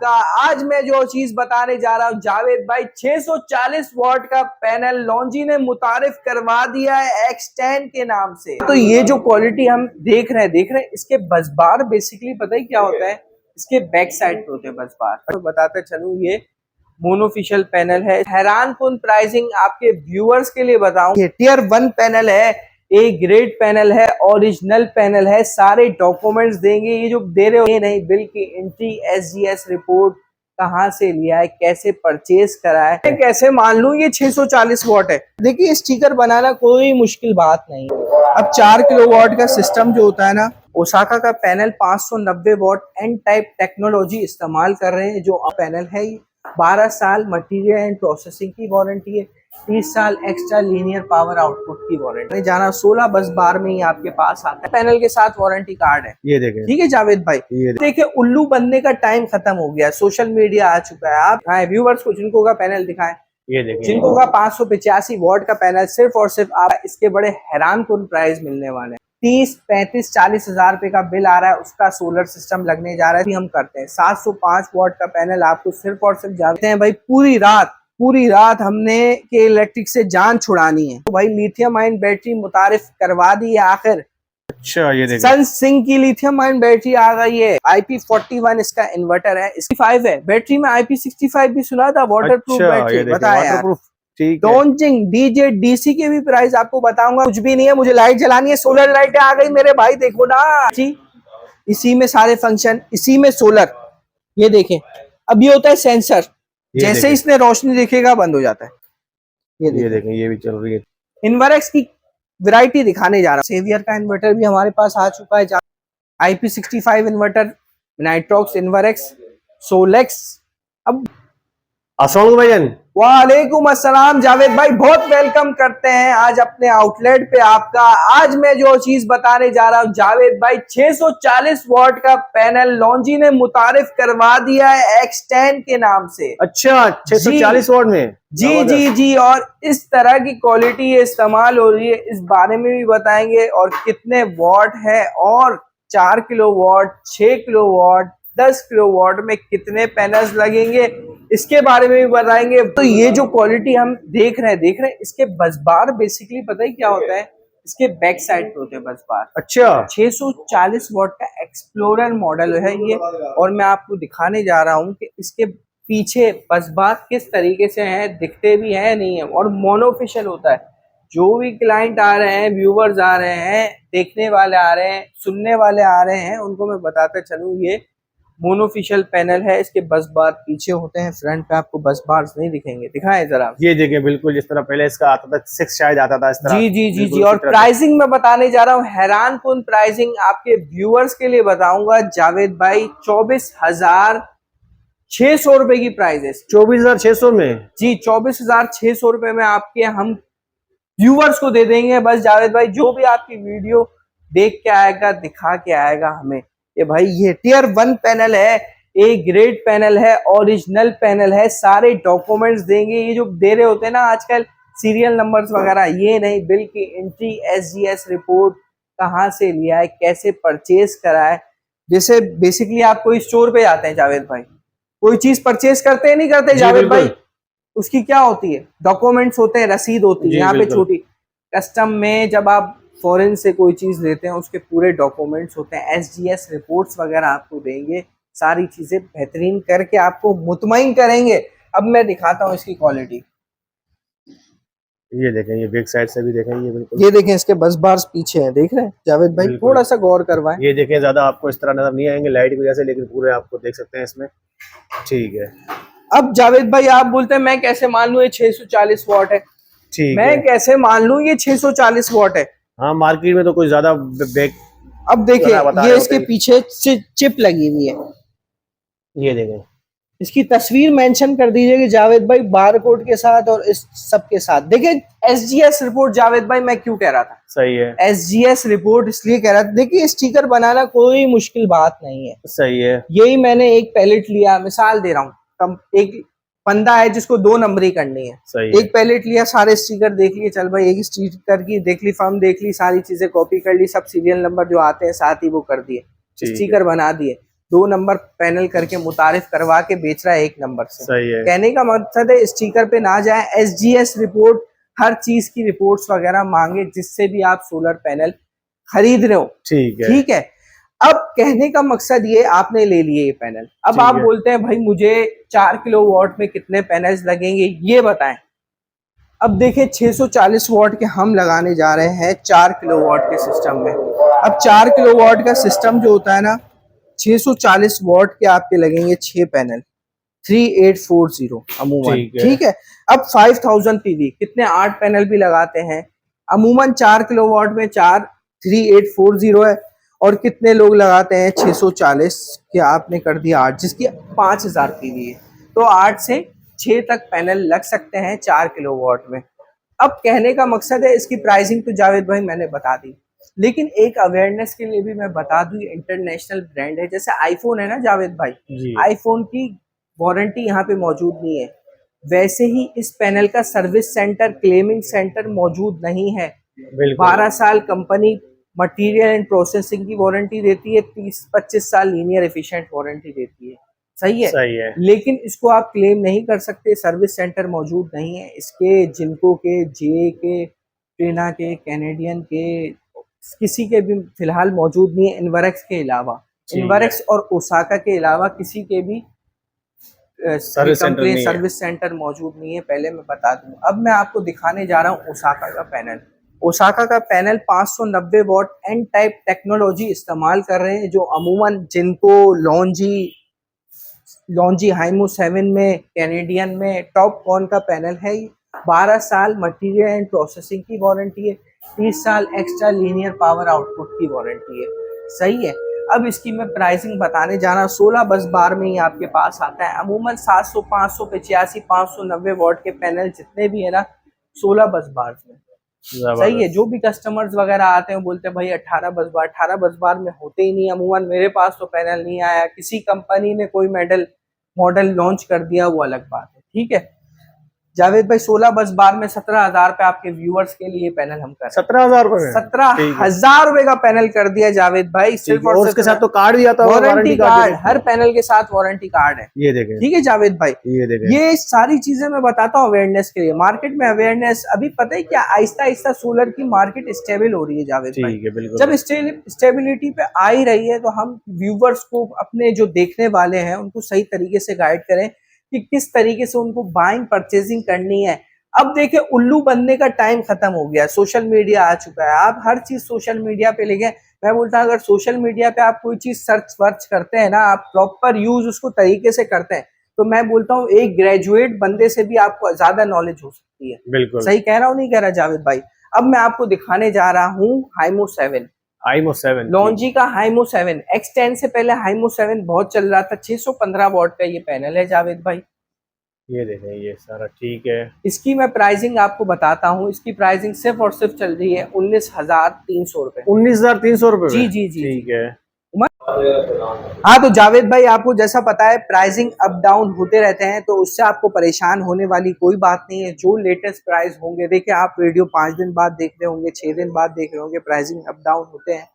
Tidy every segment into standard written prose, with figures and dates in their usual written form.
का आज मैं जो चीज बताने जा रहा हूं जावेद भाई, 640 वॉट का पैनल लॉन्जी ने मुतारिफ करवा दिया है X10 के नाम से। तो ये जो क्वालिटी हम देख रहे हैं इसके बस बार बेसिकली पता ही क्या होता है, इसके बैक साइड पे होते हैं बस बार। तो बताते चलूं ये मोनोफिशियल पैनल है। हैरान कुन प्राइसिंग आपके व्यूअर्स के लिए बताऊं, ये टियर 1 पैनल है, ए ग्रेड पैनल है, ओरिजिनल पैनल है, सारे डॉक्यूमेंट्स देंगे। ये जो दे रहे हो ये नहीं, बिल की एंट्री, SGS रिपोर्ट, कहाँ से लिया है, कैसे परचेज करा है, कैसे मान लूं ये 640 वॉट है। देखिए स्टिकर बनाना कोई मुश्किल बात नहीं। अब 4 किलोवाट का सिस्टम जो होता है ना, ओसाका का panel 590 what an type technology इस्तेमाल कर रहे हैं। जो पैनल है 12 साल मटेरियल एंड प्रोसेसिंग की वारंटी है, 30 साल एक्स्ट्रा लीनियर पावर आउटपुट की वारंटी। जाना 16 बस बार में ही आपके पास आता है। पैनल के साथ वारंटी कार्ड है, ये देखें। ठीक है जावेद भाई, देखिए उल्लू बनने का टाइम खत्म हो गया, सोशल मीडिया आ चुका है। आप व्यूवर्स को जिनको का पैनल दिखाएं, ये देखें, जिनको का 585 वॉट का पैनल सिर्फ और सिर्फ आप इसके बड़े हैरान कुन प्राइस मिलने वाले हैं। 30, 35, 40 हजार रुपए का बिल आ रहा है, उसका सोलर सिस्टम लगने जा रहा है। हम करते हैं 705 वॉट का पैनल आपको सिर्फ और सिर्फ जानते हैं भाई, पूरी रात हमने के इलेक्ट्रिक से जान छुड़ानी है। तो भाई लिथियम आयन बैटरी मुतारिफ करवा दी है आखिर। अच्छा ये देखिए, सनसिंक की लिथियम आयन बैटरी आ गई है। IP41 इसका इन्वर्टर है, 65 है बैटरी में। IP65 भी सुना था, वाटर प्रूफ बैटरी। बताया डोंजिंग डीजे डीसी के भी प्राइस आपको बताऊंगा। कुछ भी नहीं है, मुझे लाइट जलानी है, सोलर लाइट आ गई मेरे भाई, देखो ना जी, इसी में सारे फंक्शन, इसी में सोलर। ये देखें, अब ये होता है सेंसर, जैसे इसने रोशनी दिखेगा बंद हो जाता है। ये देखें, ये भी चल रही है। इन्वर्क्स की वैरायटी दिखाने जा रहा हूं। सेवियर का इन्वर्टर भी हमारे पास आ चुका है, IP65 इन्वर्टर, नाइट्रॉक्स इन्वर्क्स, सोलेक्स। अब अस्सलाम भाईजान। वालेकुम अस्सलाम जावेद भाई, बहुत वेलकम करते हैं आज अपने आउटलेट पे आपका। आज मैं जो चीज बताने जा रहा हूं जावेद भाई, 640 वॉट का पैनल लॉन्जी ने मुतारिफ करवा दिया है X10 के नाम से। अच्छा, 640 वॉट में? जी, और इस तरह की क्वालिटी इस्तेमाल हो रही है, इस बारे में भी बताएंगे। और कितने वॉट है, और 4 kilo watt, 6 kilo watt, 10 kilo watt में कितने पैनल्स लगेंगे, इसके बारे में भी बताएंगे। तो ये जो क्वालिटी हम देख रहे हैं इसके बस बार बेसिकली पता ही क्या होता है, इसके बैक साइड पे होते हैं बस बार। अच्छा, 640 वॉट का एक्सप्लोरर मॉडल है ये, और मैं आपको दिखाने जा रहा हूँ कि इसके पीछे बस बार किस तरीके से है, दिखते भी है नहीं है, और मोनोफिशियल होता है। जो भी क्लाइंट आ रहे हैं, व्यूवर्स आ रहे हैं, देखने वाले आ रहे हैं, सुनने वाले आ रहे हैं, उनको मैं बताते चलूँ ये मोनोफिशियल पैनल है। इसके बस बार पीछे होते हैं, फ्रंट पे आपको बस बार नहीं दिखेंगे। दिखाएं जरा, ये देखें, बिल्कुल जिस तरह पहले इसका आता था, 6 शायद आता था इस तरह। जी, और प्राइसिंग मैं बताने जा रहा हूँ, हैरान कुन प्राइसिंग आपके व्यूअर्स के लिए बताऊंगा जावेद भाई। 24,600 रुपए की प्राइस है। 24,600 में? जी, 24,600 रुपए में आपके हम व्यूअर्स को दे देंगे। बस जावेद भाई, जो भी आपकी वीडियो देख के आएगा, दिखा के आएगा हमें, ये भाई ये टियर 1 पैनल है, ए ग्रेड पैनल है, ओरिजिनल पैनल है, सारे डॉक्यूमेंट्स देंगे। ये जो दे रहे होते हैं ना आजकल सीरियल नंबर्स वगैरह, ये नहीं, बिल की एंट्री, SGS रिपोर्ट, कहाँ से लिया है, कैसे परचेज करा है। जैसे बेसिकली आप कोई स्टोर पे जाते हैं जावेद भाई, कोई चीज परचेज करते हैं, नहीं करते जावेद भाई, उसकी क्या होती है, डॉक्यूमेंट्स होते हैं, रसीद होती है। यहाँ पे छोटी कस्टम में जब आप फॉरेन से कोई चीज लेते हैं, उसके पूरे डॉक्यूमेंट्स होते हैं, SGS रिपोर्ट्स वगैरह आपको देंगे, सारी चीजें बेहतरीन करके आपको मुतमईन करेंगे। अब मैं दिखाता हूँ इसकी क्वालिटी। ये देखें, ये बैक साइड से भी देखें, ये बिल्कुल, ये देखें, इसके बस बार्स पीछे हैं, देख रहे हैं जावेद भाई, थोड़ा सा गौर करवाएं। ये देखें, ज्यादा आपको इस तरह नजर नहीं आएंगे लाइट की वजह से, लेकिन पूरे आपको देख सकते हैं इसमें। ठीक है, अब जावेद भाई आप बोलते हैं मैं कैसे मान लूं ये 640 वॉट है? ठीक, मैं कैसे मान लूं ये 640 वॉट है? हाँ, मार्केट में तो कुछ ज्यादा बैक। अब देखिए, ये इसके पीछे चिप लगी हुई है, ये देखें, इसकी तस्वीर मेंशन कर दीजिए जावेद भाई, बारकोड के साथ और इस सब के साथ। देखिए SGS रिपोर्ट जावेद भाई, मैं क्यों कह रहा था, सही है, SGS रिपोर्ट इसलिए कह रहा था। देखिए स्टिकर बनाना कोई मुश्किल बात नहीं है, सही है। यही मैंने एक पैलेट लिया, मिसाल दे रहा हूँ, एक बंदा है जिसको 2 नंबरी करनी है, एक पैलेट लिया, सारे स्टिकर देख लिए, चल भाई एक स्टिकर की देख ली, फर्म देख ली, सारी चीजें कॉपी कर ली, सब सीरियल नंबर जो आते हैं साथ ही वो कर दिए, स्टिकर बना दिए। 2 नंबर पैनल करके मुतारिफ करवा के बेच रहा है 1 नंबर से। सही है। कहने का मकसद है स्टिकर पे ना जाए, SGS रिपोर्ट, हर चीज की रिपोर्ट्स वगैरह मांगे जिससे भी आप सोलर पैनल खरीद रहे हो। ठीक है, ठीक है। अब कहने का मकसद ये, आपने ले लिए ये पैनल, अब आप बोलते हैं भाई मुझे 4 किलोवाट में कितने पैनल्स लगेंगे ये बताएं। अब देखिए 640 वॉट के हम लगाने जा रहे हैं 4 किलोवाट के सिस्टम में। अब 4 किलोवाट का सिस्टम जो होता है ना, 640 वॉट के आपके लगेंगे 6 पैनल, 3840 अमूमन। ठीक है। अब 5000 पीवी कितने 8 पैनल भी लगाते हैं अमूमन। 4 किलोवाट में 4 3840 है, और कितने लोग लगाते हैं 640 के आपने कर दिया 8, जिसकी 5000 पीवी है। तो 8 से 6 तक पैनल लग सकते हैं 4 किलोवाट में। अब कहने का मकसद है, इसकी प्राइसिंग तो जावेद भाई मैंने बता दी, लेकिन एक अवेयरनेस के लिए भी मैं बता दूं, इंटरनेशनल ब्रांड है। जैसे आईफोन है ना जावेद भाई, आईफोन की वारंटी यहाँ पे मौजूद नहीं है, वैसे ही इस पैनल का सर्विस सेंटर, क्लेमिंग सेंटर मौजूद नहीं है। 12 साल कंपनी मटेरियल एंड प्रोसेसिंग की वारंटी देती है, 30-25 साल लीनियर एफिशिएंट वारंटी देती है। सही है। लेकिन इसको आप क्लेम नहीं कर सकते, सर्विस सेंटर मौजूद नहीं है इसके। जिनको के, जे के, ट्रेना के, कैनेडियन के, किसी के भी फिलहाल मौजूद नहीं है, इन्वरेक्स के अलावा। इन्वरेक्स और ओसाका के अलावा किसी के भी सर्विस सेंटर मौजूद नहीं है, पहले मैं बता दूं। अब मैं आपको दिखाने जा रहा हूँ ओसाका का पैनल। ओसाका का panel 590 what an type technology इस्तेमाल कर रहे हैं, जो अमूमन जिनको लॉन्जी हाइमो 7 में, कैनेडियन में टॉप कॉन का पैनल है। 12 साल मटेरियल एंड प्रोसेसिंग की वारंटी है, 30 साल एक्स्ट्रा लीनियर पावर आउटपुट की वारंटी है। सही है। अब इसकी मैं प्राइसिंग बताने जाना, 16 बस बार में ही आपके पास आता है। अमूमन 700, 585, 590 वॉट के पैनल जितने भी है ना, 16 बस बार में। सही है। जो भी कस्टमर्स वगैरह आते हैं बोलते हैं भाई 18 बस बार में होते ही नहीं। अमूमन मेरे पास तो पैनल नहीं आया, किसी कंपनी ने कोई मॉडल लॉन्च कर दिया, वो अलग बात है। ठीक है जावेद भाई, 16 बस बार में 17,000 पे आपके व्यूअर्स के लिए पैनल हम कर 17,000 रुपए, 17,000 रुपए का पैनल कर दिया जावेद भाई। सिर्फ और उसके साथ तो कार्ड भी आता है, वारंटी कार्ड, हर पैनल के साथ वारंटी कार्ड है। ये देखें। ठीक है जावेद भाई, ये देखें। ये सारी चीजें मैं बताता हूँ अवेयरनेस के लिए। मार्केट में अवेयरनेस अभी पता है क्या, आहिस्ता आहिस्ता सोलर की मार्केट स्टेबल हो रही है जावेद भाई। जब स्टेबिलिटी पे आ ही रही है, तो हम व्यूवर्स को, अपने जो देखने वाले हैं, उनको सही तरीके से गाइड करें कि किस तरीके से उनको बाइंग परचेजिंग करनी है। अब देखिए उल्लू बनने का टाइम खत्म हो गया, सोशल मीडिया आ चुका है, आप हर चीज सोशल मीडिया पे लेके। मैं बोलता हूँ अगर सोशल मीडिया पे आप कोई चीज सर्च वर्च करते हैं ना, आप प्रॉपर यूज उसको तरीके से करते हैं, तो मैं बोलता हूँ एक ग्रेजुएट बंदे से भी आपको ज्यादा नॉलेज हो सकती है। बिल्कुल सही कह रहा हूँ, नहीं कह रहा जावेद भाई। अब मैं आपको दिखाने जा रहा हूँ हाइमो 7, लॉन्जी का हाइमो 7 X10 से पहले हाइमो 7 बहुत चल रहा था। 615 वॉट का ये पैनल है जावेद भाई। ये देखें, ये सारा ठीक है। इसकी मैं प्राइसिंग आपको बताता हूँ। इसकी प्राइसिंग सिर्फ और सिर्फ चल रही है 19,300 रुपए। 19,300 रुपए? जी जी जी, ठीक है। हाँ तो जावेद भाई, आपको जैसा पता है प्राइसिंग अप डाउन होते रहते हैं, तो उससे आपको परेशान होने वाली कोई बात नहीं है। जो लेटेस्ट प्राइस होंगे, देखिए आप वीडियो 5 दिन बाद देख रहे होंगे, 6 दिन बाद देख रहे होंगे, प्राइसिंग अप डाउन होते हैं।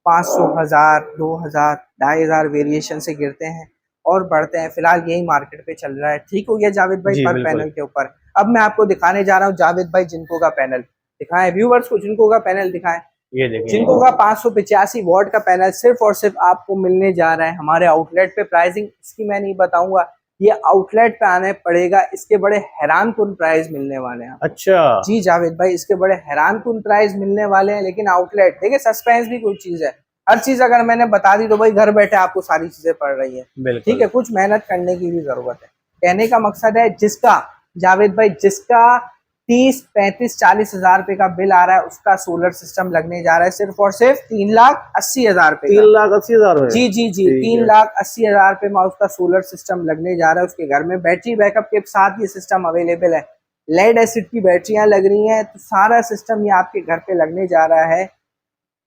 500, 1000, 2000, 2500 वेरिएशन से गिरते हैं और बढ़ते हैं। फिलहाल यही मार्केट पे चल रहा है। ठीक हो गया जावेद भाई पर पैनल के ऊपर। अब मैं आपको दिखाने जा रहा हूँ जावेद भाई जिनको का पैनल दिखाएं, व्यूवर्स को जिनको का पैनल दिखाएं। ये देखिए जिनको का 585 वॉट का पैनल सिर्फ और सिर्फ आपको मिलने जा रहा है हमारे आउटलेट पे। प्राइसिंग इसकी मैं नहीं बताऊंगा, ये आउटलेट पे आने पड़ेगा। इसके बड़े हैरान कुन प्राइस मिलने वाले हैं। अच्छा जी जावेद भाई, इसके बड़े हैरान कुन प्राइस मिलने वाले हैं, लेकिन आउटलेट देखिए, सस्पेंस भी कोई चीज है। हर चीज अगर मैंने बता दी तो भाई घर बैठे आपको सारी चीजें पड़ रही है। ठीक है, कुछ मेहनत करने की भी जरूरत है। कहने का मकसद है जिसका जावेद भाई, जिसका 30, 35, 40 हजार रुपए का बिल आ रहा है, उसका सोलर सिस्टम लगने जा रहा है सिर्फ और सिर्फ 3,80,000 रुपए। 3,80,000? जी जी जी, 3,80,000 रुपए में उसका सोलर सिस्टम लगने जा रहा है। उसके घर में बैटरी बैकअप के साथ ये सिस्टम अवेलेबल है। लेड एसिड की बैटरियां लग रही हैं, तो सारा सिस्टम ये आपके घर पे लगने जा रहा है।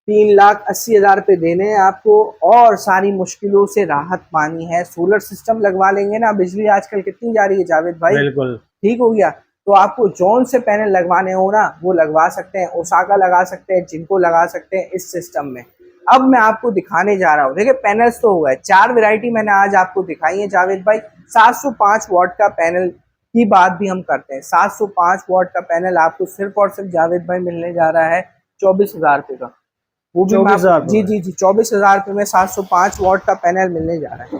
3,80,000 रुपए देने हैं आपको, और सारी मुश्किलों से राहत पानी है। सोलर सिस्टम लगवा लेंगे ना, बिजली आजकल कितनी जा रही है जावेद भाई। बिल्कुल ठीक हो गया। तो आपको जौन से पैनल लगवाने हो ना, वो लगवा सकते हैं। ओसाका लगा सकते हैं, जिनको लगा सकते हैं इस सिस्टम में। अब मैं आपको दिखाने जा रहा हूँ। देखिए पैनल्स तो हो गए, 4 वैरायटी मैंने आज आपको दिखाई है जावेद भाई। 705 वॉट का पैनल की बात भी हम करते हैं। 705 वॉट का पैनल आपको सिर्फ और सिर्फ जावेद भाई मिलने जा रहा है 24,000 रुपये का। वो भी 24,000 जी जी जी 24,000 रुपये में 705 वॉट का पैनल मिलने जा रहा है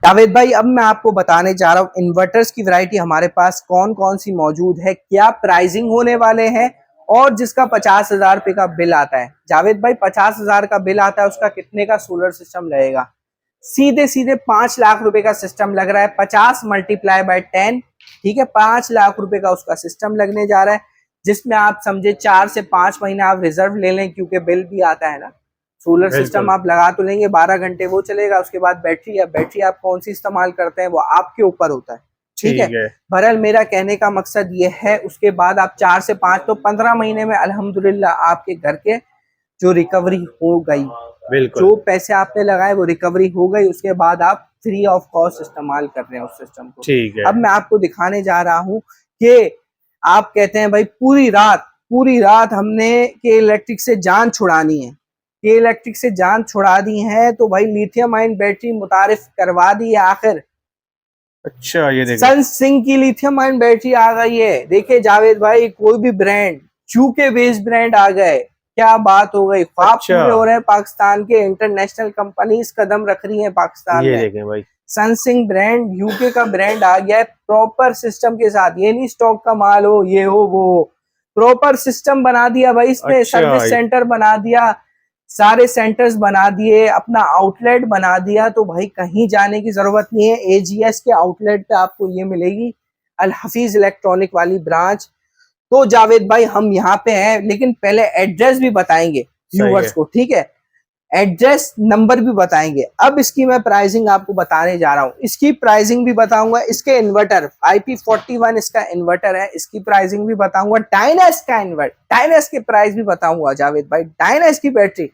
जावेद भाई। अब मैं आपको बताने जा रहा हूँ इन्वर्टर्स की वैरायटी हमारे पास कौन कौन सी मौजूद है, क्या प्राइसिंग होने वाले हैं, और जिसका 50,000 रुपये का बिल आता है जावेद भाई, 50,000 का बिल आता है, उसका कितने का सोलर सिस्टम लगेगा? सीधे सीधे 5 लाख रुपए का सिस्टम लग रहा है। 50 मल्टीप्लाई बाय 10, ठीक है, 5 लाख रुपए का उसका सिस्टम लगने जा रहा है, जिसमें आप समझे 4 से 5 महीना आप रिजर्व ले लें, क्योंकि बिल भी आता है ना। सोलर सिस्टम आप लगा तो लेंगे, 12 घंटे वो चलेगा, उसके बाद बैटरी आप कौन सी इस्तेमाल करते हैं वो आपके ऊपर होता है, ठीक है। बहरहाल मेरा कहने का मकसद ये है, उसके बाद आप 4 से 5 तो 15 महीने में अल्हम्दुलिल्लाह आपके घर के जो रिकवरी हो गई, जो पैसे आपने लगाए वो रिकवरी हो गई, उसके बाद आप फ्री ऑफ कॉस्ट इस्तेमाल कर रहे हैं उस सिस्टम को, ठीक है। अब मैं आपको दिखाने जा रहा हूँ कि आप कहते हैं भाई पूरी रात हमने के इलेक्ट्रिक से जान छुड़ानी है, के इलेक्ट्रिक से जान छुड़ा दी है, तो भाई लिथियम आयन बैटरी मुतारिफ करवा दी है आखिर। अच्छा, ये देखिए सनसिंक की लिथियम आयन बैटरी आ गई है। देखिए जावेद भाई, कोई भी ब्रांड, यूके बेस्ड ब्रांड आ गए, क्या बात हो गई। ख्वाब पूरे हो रहे हैं पाकिस्तान के, इंटरनेशनल कंपनीज कदम रख रही हैं पाकिस्तान में। देखें भाई, सनसिंक ब्रांड यूके का ब्रांड आ गया है प्रॉपर सिस्टम के साथ। ये नहीं स्टॉक का माल हो, ये हो वो, प्रॉपर सिस्टम बना दिया भाई इसने। सर्विस सेंटर बना दिया, सारे सेंटर्स बना दिए, अपना आउटलेट बना दिया, तो भाई कहीं जाने की जरूरत नहीं है। एजीएस के आउटलेट पे आपको ये मिलेगी, अल हफीज इलेक्ट्रॉनिक वाली ब्रांच। तो जावेद भाई हम यहाँ पे हैं, लेकिन पहले एड्रेस भी बताएंगे व्यूअर्स को, ठीक है, एड्रेस नंबर भी बताएंगे। अब इसकी मैं प्राइसिंग आपको बताने जा रहा हूँ, इसकी प्राइसिंग भी बताऊंगा। इसके इन्वर्टर IP41 इसका इन्वर्टर है, इसकी प्राइसिंग भी बताऊंगा। डायनेस का इन्वर्टर, डायनेस के प्राइस भी बताऊंगा जावेद भाई। डायनेस की बैटरी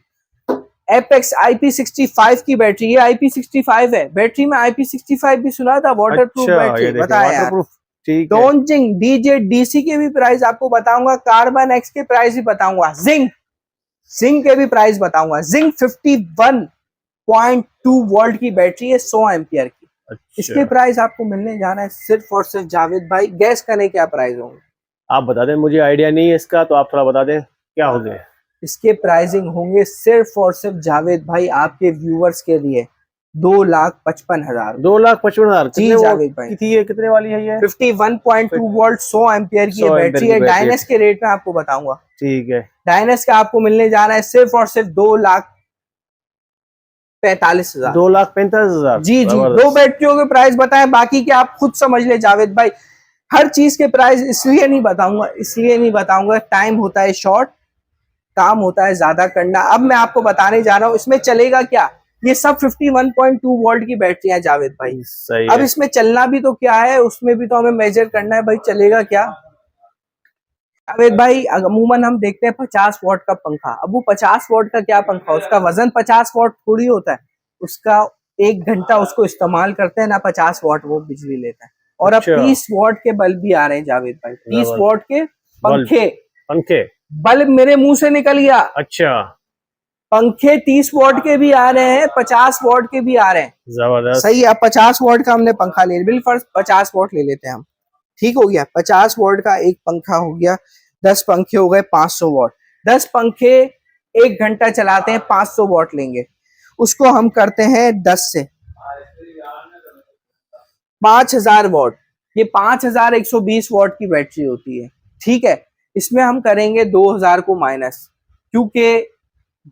एपेक्स IP65 की बैटरी, ये IP65 है बैटरी में। IP65 भी सुना था, वाटर प्रूफ बैटरी, बताया। डोंजिंग डीजे डीसी के भी प्राइस आपको बताऊंगा, कार्बन एक्स के प्राइस भी बताऊंगा, जिंक के भी प्राइस बताऊंगा। जिंक 51.2 वोल्ट की बैटरी है, 100 एम्पियर की। इसके प्राइस आपको मिलने जाना है सिर्फ और सिर्फ जावेद भाई, गैस करने क्या प्राइस होंगे आप बता दें, मुझे आइडिया नहीं है इसका, तो आप थोड़ा बता दें क्या हो गए। इसके प्राइसिंग होंगे सिर्फ और सिर्फ जावेद भाई आपके व्यूअर्स के लिए 2,55,000। 2,55,000 जी जावेद भाई। ये कितने वाली है ये? 51.2 वोल्ट 100 एम्पियर की बैटरी है। डायनेस के रेट में आपको बताऊंगा, ठीक है। डायनेस का आपको मिलने जा रहा है सिर्फ और सिर्फ 2,45,000। 2,45,000 जी जी। 2 बैटरियों के प्राइस बताएं, बाकी के आप खुद समझ ले जावेद भाई। हर चीज के प्राइस इसलिए नहीं बताऊंगा, टाइम होता है शॉर्ट, काम होता है ज्यादा करना। अब मैं आपको बताने जा रहा हूँ इसमें चलेगा क्या। ये सब 51.2 वोल्ट की बैटरियां जावेद भाई, सही अब इसमें चलना भी तो क्या है, उसमें भी तो हमें मेजर करना है भाई, चलेगा क्या जावेद भाई। अमूमन हम देखते हैं 50 वॉट का पंखा। अब वो 50 वॉट का क्या पंखा, उसका वजन 50 वॉट थोड़ी होता है, उसका 1 घंटा उसको इस्तेमाल करते हैं ना, 50 वॉट वो बिजली लेता है। और अब 30 वॉट के बल्ब भी आ रहे हैं जावेद भाई, 30 वॉट के पंखे बल्ब मेरे मुंह से निकल गया। अच्छा, पंखे 30 वॉट के भी आ रहे हैं, 50 वॉट के भी आ रहे हैं। जबरदस्त, सही है। 50 वॉट का हमने पंखा ले लिया, बिल्कुल 50 वॉट ले लेते हैं हम, ठीक हो गया। 50 वॉट का एक पंखा हो गया, 10 पंखे हो गए 500 वॉट। 10 पंखे 1 घंटा चलाते हैं, 500 वॉट लेंगे, उसको हम करते हैं 10 से 5,000 वॉट। ये 5,120 वॉट की बैटरी होती है, ठीक है। इसमें हम करेंगे 2,000 को माइनस, क्योंकि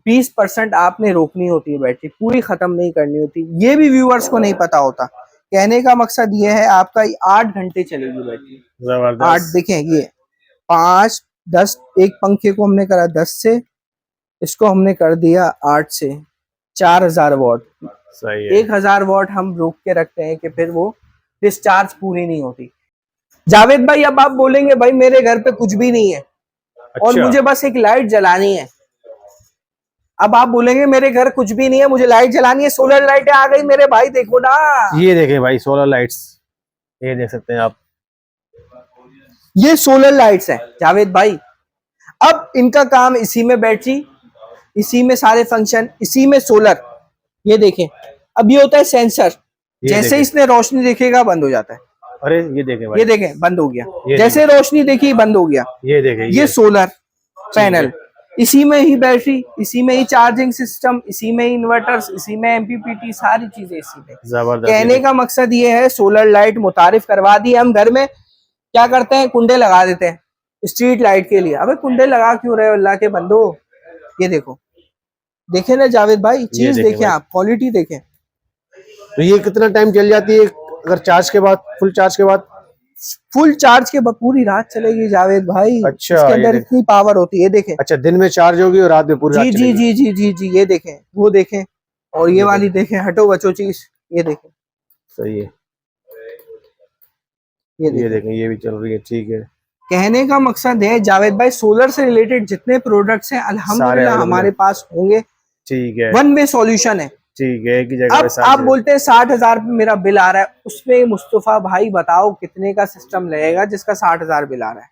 20% आपने रोकनी होती है, बैटरी पूरी खत्म नहीं करनी होती। ये भी व्यूअर्स को नहीं पता होता। कहने का मकसद ये है, आपका 8 घंटे चलेगी बैटरी, 8। देखें ये 5, 10, एक पंखे को हमने करा 10 से, इसको हमने कर दिया 8 से, 4,000 वॉट। सही है। 1,000 वॉट हम रोक के रखते हैं कि फिर वो डिस्चार्ज पूरी नहीं होती। जावेद भाई अब आप बोलेंगे भाई मेरे घर पे कुछ भी नहीं है, और मुझे बस एक लाइट जलानी है। अब आप बोलेंगे मेरे घर कुछ भी नहीं है, मुझे लाइट जलानी है, सोलर लाइटें आ गई मेरे भाई, देखो ना, ये देखें भाई सोलर लाइट्स, ये देख सकते हैं आप, ये सोलर लाइट्स हैं जावेद भाई। अब इनका काम इसी में बैटरी इसी में सारे फंक्शन, इसी में सोलर। ये देखें, अब ये होता है सेंसर, जैसे इसने रोशनी देखेगा बंद हो जाता है। अरे ये देखें भाई, ये देखें बंद हो गया, ये जैसे रोशनी देखी बंद हो गया। ये देखें, ये सोलर पैनल, इसी में ही बैटरी, इसी में ही चार्जिंग सिस्टम, इसी में ही इन्वर्टर्स, इसी में एमपीपीटी, सारी चीजें इसी में। जबरदस्त। कहने का मकसद ये है, सोलर लाइट मुतारिफ करवा दी। हम घर में क्या करते हैं, कुंडे लगा देते हैं स्ट्रीट लाइट के लिए। अबे कुंडे लगा क्यों रहे हो अल्लाह के बंदो। ये देखो, देखे ना जावेद भाई, चीज देखें आप, क्वालिटी देखें। तो ये कितना टाइम चल जाती है अगर चार्ज के बाद, फुल चार्ज के बाद? फुल चार्ज के बाद पूरी रात चलेगी जावेद भाई। अच्छा, इसके अंदर इतनी पावर होती है, देखें। अच्छा, दिन में चार्ज होगी और रात में पूरी रात जी चलेगी। जी जी जी जी, ये देखें, वो देखें, और ये वाली देखें, हटो बचो चीज, ये देखें, सही है। ये देखें, ये भी चल रही है, ठीक है। कहने का मकसद है जावेद भाई, सोलर से रिलेटेड जितने प्रोडक्ट्स हैं अल्हम्दुलिल्लाह हमारे पास होंगे। ठीक है, वन वे सॉल्यूशन है। ठीक है, एक ही जगह अब पे आप बोलते हैं 60,000 मेरा बिल आ रहा है, उसमें मुस्तफा भाई बताओ कितने का सिस्टम लगेगा जिसका 60,000 बिल आ रहा है।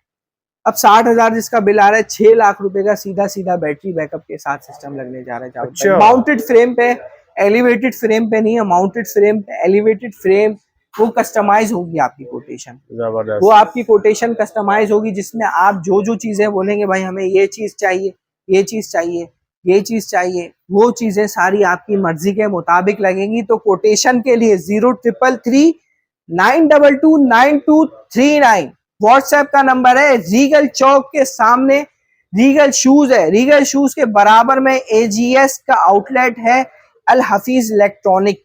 अब 60,000 जिसका बिल आ रहा है, 6 लाख रुपए का सीधा सीधा बैटरी बैकअप के साथ सिस्टम लगने जा रहा है। अच्छा। माउंटेड फ्रेम पे, एलिवेटेड फ्रेम पे नहीं है, माउंटेड फ्रेम पे, एलिवेटेड फ्रेम। वो कस्टमाइज होगी आपकी कोटेशन, जबरदस्त। वो आपकी कोटेशन कस्टमाइज होगी, जिसमें आप जो जो चीजें बोलेंगे, भाई हमें ये चीज चाहिए, ये चीज चाहिए, ये चीज चाहिए, वो चीजें सारी आपकी मर्जी के मुताबिक लगेंगी। तो कोटेशन के लिए 0333929239 व्हाट्सएप का नंबर है। रीगल चौक के सामने रीगल शूज है, रीगल शूज के बराबर में एजीएस का आउटलेट है, अल हफीज इलेक्ट्रॉनिक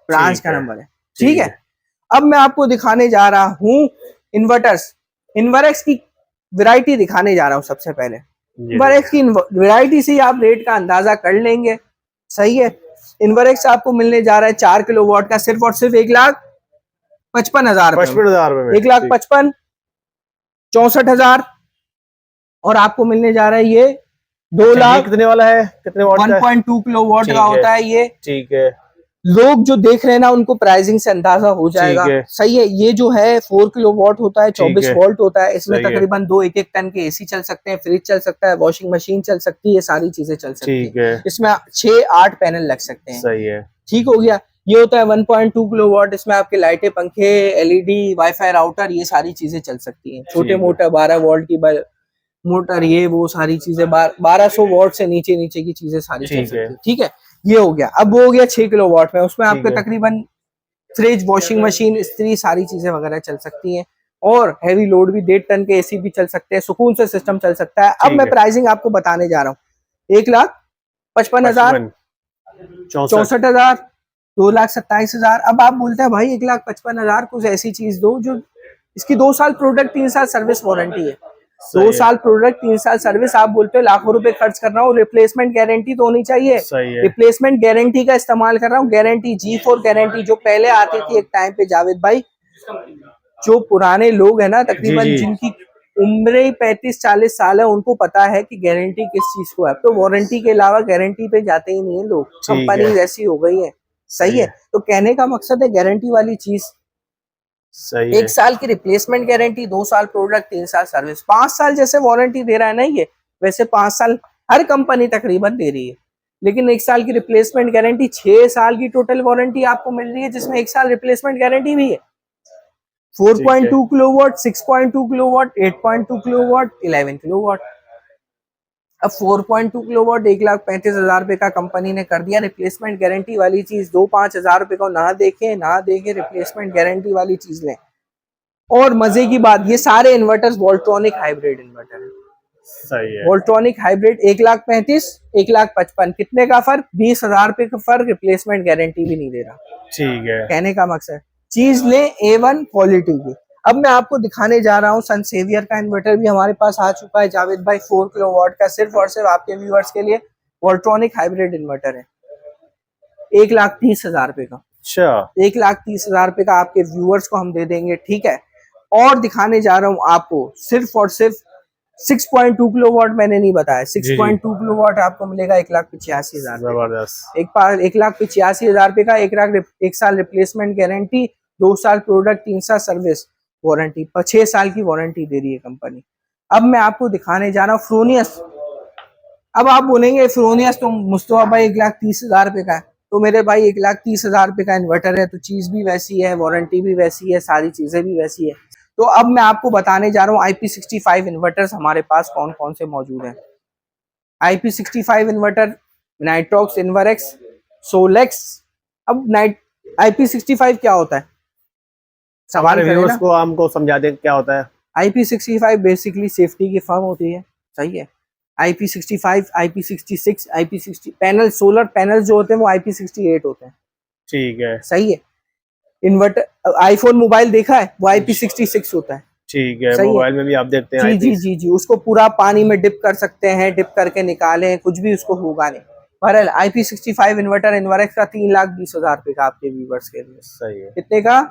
ब्रांच का नंबर है। ठीक है, अब मैं आपको दिखाने जा रहा हूं इन्वर्टर्स, इन्वर्क्स की वैरायटी दिखाने जा रहा हूं। सबसे पहले इन्वर्क्स की वैरायटी से आप रेट का अंदाजा कर लेंगे। सही है, इन्वर्क्स आपको मिलने जा रहा है 4 किलोवाट का सिर्फ और सिर्फ 1,55,000, 1,55,000, 64,000। और आपको मिलने जा रहा है ये 2 लाख। कितने वाला है, कितने वाट का? 1.2 किलोवाट का होता है ये। ठीक है, लोग जो देख रहे हैं ना, उनको प्राइसिंग से अंदाजा हो जाएगा। सही है, ये जो है 4 किलोवाट होता है, 24 वोल्ट होता है। इसमें तकरीबन 2 1-1 टन के एसी चल सकते हैं, फ्रिज चल सकता है, वॉशिंग मशीन चल सकती है, सारी चीजें चल सकती है। इसमें 6-8 पैनल लग सकते हैं। सही है, ठीक हो गया। ये होता है 1.2 किलोवाट, इसमें आपके लाइटें, पंखे, एलईडी, वाईफाई राउटर, ये सारी चीजें चल सकती हैं। छोटे मोटे 12 वोल्ट की मोटर, ये वो सारी चीजें 1200 वोल्ट से नीचे नीचे की चीजें सारी चल सकती है। ठीक है, ये हो गया। अब वो हो गया 6 किलोवाट में, उसमें आपके तकरीबन फ्रिज, वॉशिंग मशीन, इस्त्री, सारी चीजें वगैरह चल सकती हैं। और हैवी लोड भी 1.5 टन के एसी भी चल सकते हैं, सुकून से सिस्टम चल सकता है। अब मैं प्राइसिंग आपको बताने जा रहा हूँ। 1,55,000, 64,000, 2,27,000। अब आप बोलते हैं भाई 1,55,000 कुछ ऐसी चीज दो जो इसकी 2 साल प्रोडक्ट, 3 साल सर्विस वारंटी है। 2 साल प्रोडक्ट, 3 साल सर्विस। आप बोलते हो लाखों रुपए खर्च कर रहा हूँ, रिप्लेसमेंट गारंटी तो होनी चाहिए। रिप्लेसमेंट गारंटी का इस्तेमाल कर रहा हूँ। गारंटी G4 गारंटी जो पहले आती थी एक टाइम पे जावेद भाई, जो पुराने लोग है ना, तकरीबन जिनकी उम्र 35-40 साल है, उनको पता है कि गारंटी किस चीज को है। तो वारंटी के अलावा गारंटी पे जाते ही नहीं है लोग, कंपनी ऐसी हो गई है। सही है, तो कहने का मकसद है गारंटी वाली चीज। सही है। 1 साल की रिप्लेसमेंट गारंटी, 2 साल प्रोडक्ट, 3 साल सर्विस, 5 साल जैसे वारंटी दे रहा है ना ये, वैसे 5 साल हर कंपनी तकरीबन दे रही है। लेकिन 1 साल की रिप्लेसमेंट गारंटी, 6 साल की टोटल वारंटी आपको मिल रही है, जिसमें 1 साल रिप्लेसमेंट गारंटी भी है। 4.2 किलोवाट, 6.2 किलोवाट, 8.2 किलोवाट, 11 किलोवाट। अब 4.2 किलोवाट 1,35,000 रुपए का कंपनी ने कर दिया रिप्लेसमेंट गारंटी वाली चीज। 2-5,000 रुपए को ना देखें, रिप्लेसमेंट गारंटी वाली चीज लें। और मजे की बात, ये सारे इन्वर्टर्स वोल्ट्रॉनिक हाइब्रिड इन्वर्टर है। सही है, वोल्ट्रॉनिक हाइब्रिड। 1,35,000, 1,55,000, कितने का फर्क? 20,000 रुपए का फर्क। रिप्लेसमेंट गारंटी भी नहीं दे रहा। ठीक है, कहने का मकसद चीज ले A1 क्वालिटी की। अब मैं आपको दिखाने जा रहा हूँ सनसेवियर का इन्वर्टर भी हमारे पास आ चुका है जावेद भाई, 4 किलोवाट का, सिर्फ और सिर्फ आपके व्यूअर्स के लिए। वोल्ट्रॉनिक हाइब्रिड इन्वर्टर है, 1,30,000 रुपए का। अच्छा, 1,30,000 रुपए का आपके व्यूअर्स को हम दे देंगे। ठीक है, और दिखाने जा रहा हूँ आपको सिर्फ और सिर्फ 6.2 किलोवाट, मैंने नहीं बताया, 6.2 किलोवाट आपको मिलेगा 1,85,000। जबरदस्त। 1,85,000 रुपए का, 1 साल रिप्लेसमेंट गारंटी, 2 साल प्रोडक्ट, 3 साल सर्विस वारंटी, 6 साल की वारंटी दे रही है कंपनी। अब मैं आपको दिखाने जा रहा हूँ फ्रोनियस अब आप बोलेंगे फ्रोनियस तो मुस्तफा भाई 1,30,000 रुपए का है, तो मेरे भाई 1,30,000 रुपए का इन्वर्टर है, तो चीज भी वैसी है, वारंटी भी वैसी है, सारी चीजें भी वैसी है। तो अब मैं आपको बताने जा रहा हूँ IP65 इन्वर्टर्स हमारे पास कौन कौन से मौजूद हैं। IP65 inverter, Nitrox, Inverex, Solex. अब IP65 क्या होता है, सवाल हमारे करें व्यूअर्स ना। को हमको समझा दें क्या होता है। IP65 बेसिकली सेफ्टी की फर्म होती है, सही है। IP65, IP66, IP60 panel, solar panel जो होते हैं वो IP68 होते हैं, ठीक है, सही है। इन्वर्टर, आईफोन मोबाइल देखा है, वो IP66 होता है, ठीक है। सही है। मोबाइल में भी आप देखते हैं जी जी आईपीएस। जी जी, उसको पूरा पानी में डिप कर सकते हैं, डिप करके निकालें, कुछ भी उसको होगा नहीं। बहरहाल IP65 इन्वर्टर इन्वरेक्स का 3,20,000 रुपए का आपके व्यूवर्स के लिए। सही है, कितने का?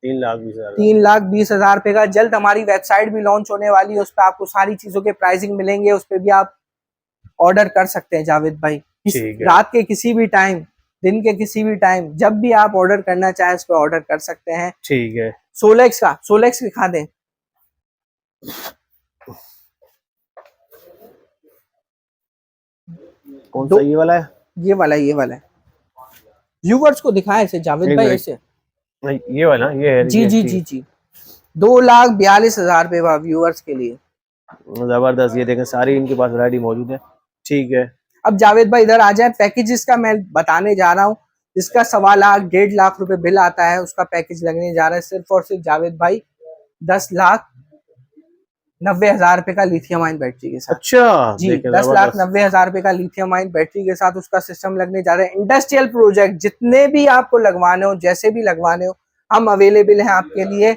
3,20,000। 3,20,000 रुपए का। जल्द हमारी वेबसाइट भी लॉन्च होने वाली है, उस पर आपको सारी चीजों के प्राइसिंग मिलेंगे, उस पर भी आप ऑर्डर कर सकते हैं जावेद भाई। ठीक है, रात के किसी भी टाइम, दिन के किसी भी टाइम, जब भी आप ऑर्डर करना चाहें उस पर ऑर्डर कर सकते हैं। ठीक है। सोलेक्स दिखा दें। कौन सा, ये वाला है? ये वाला है। व्यूवर्स को दिखाएं इसे जावेद एक भाई, मिनट। ऐसे। नहीं, ये वाला, ये है। जी ये जी ठीक जी जी, 2,42,000 रुपए व्यूवर्स के लिए। है। जबरदस्त, ये देखें सारी इनके पास वैरायटी मौजूद है। ठीक है, अब जावेद भाई इधर आ जाए, पैकेजेस का मैं बताने जा रहा हूँ। जिसका 1.25 1.5 लाख रुपए बिल आता है, उसका पैकेज लगने जा रहा है सिर्फ और सिर्फ जावेद भाई 10,90,000 रुपए का लिथियम आयन बैटरी के साथ। अच्छा। जी, देखें, 10,90,000 रुपए का लिथियम आयन बैटरी के साथ उसका सिस्टम लगने जा रहा है। इंडस्ट्रियल प्रोजेक्ट जितने भी आपको लगवाने हो, जैसे भी लगवाने हो, हम अवेलेबल हैं आपके लिए।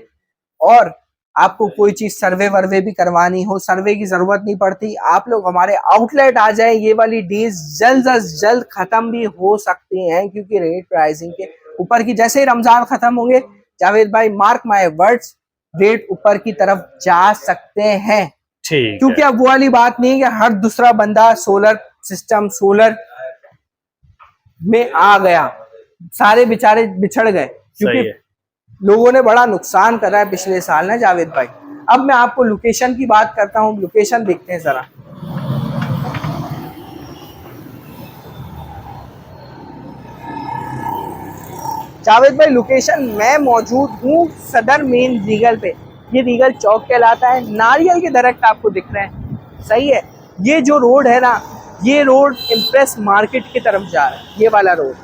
और आपको कोई चीज सर्वे वर्वे भी करवानी हो, सर्वे की जरूरत नहीं पड़ती, आप लोग हमारे आउटलेट आ जाए। ये वाली डीज जल्द से जल्द खत्म भी हो सकती हैं, क्योंकि रेट प्राइसिंग के ऊपर की, जैसे ही रमजान खत्म होंगे जावेद भाई, मार्क माय वर्ड्स, रेट ऊपर की तरफ जा सकते हैं। ठीक क्योंकि है। अब वो वाली बात नहीं है कि हर दूसरा बंदा सोलर सिस्टम, सोलर में आ गया, सारे बेचारे बिछड़ गए, सही क्योंकि है। लोगों ने बड़ा नुकसान करा है पिछले साल ना जावेद भाई। अब मैं आपको लोकेशन की बात करता हूँ, लोकेशन देखते हैं जरा। जावेद भाई लोकेशन, मैं मौजूद हूँ सदर मेन रीगल पे। ये रीगल चौक कहलाता है, नारियल के दरख्त आपको दिख रहे हैं, सही है। ये जो रोड है ना, ये रोड इम्प्रेस मार्केट की तरफ जा रहा है। ये वाला रोड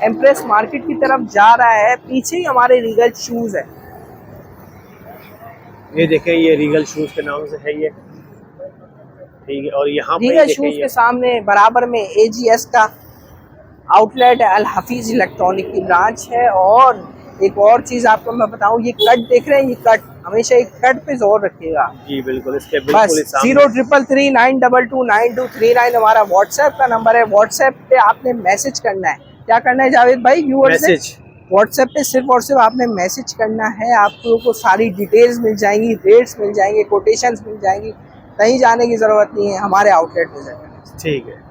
इम्प्रेस मार्केट की तरफ जा रहा है, पीछे ही हमारे रीगल शूज है। ये देखें, ये रीगल शूज के नाम से है ये। ठीक है, और यहाँ पे रीगल देखें शूज ये। के सामने बराबर में AGS का आउटलेट है, अल हफीज इलेक्ट्रॉनिक की ब्रांच है। और एक और चीज आपको मैं बताऊं, ये कट देख रहे हैं, ये कट हमेशा एक कट पे जोर रखिएगा। जी बिल्कुल, इसके बस बिल्कुल ही सामने। 033392292239 हमारा व्हाट्सएप का नंबर है। व्हाट्सएप पे आपने मैसेज करना है। क्या करना है जावेद भाई? व्यूअर्स से मैसेज। व्हाट्सएप पे सिर्फ और सिर्फ आपने मैसेज करना है, आप लोगों को सारी डिटेल्स मिल जाएंगी, रेट्स मिल जाएंगे, कोटेशंस मिल जाएंगी। कहीं जाने की जरूरत नहीं है, हमारे आउटलेट विजिट करना। ठीक है।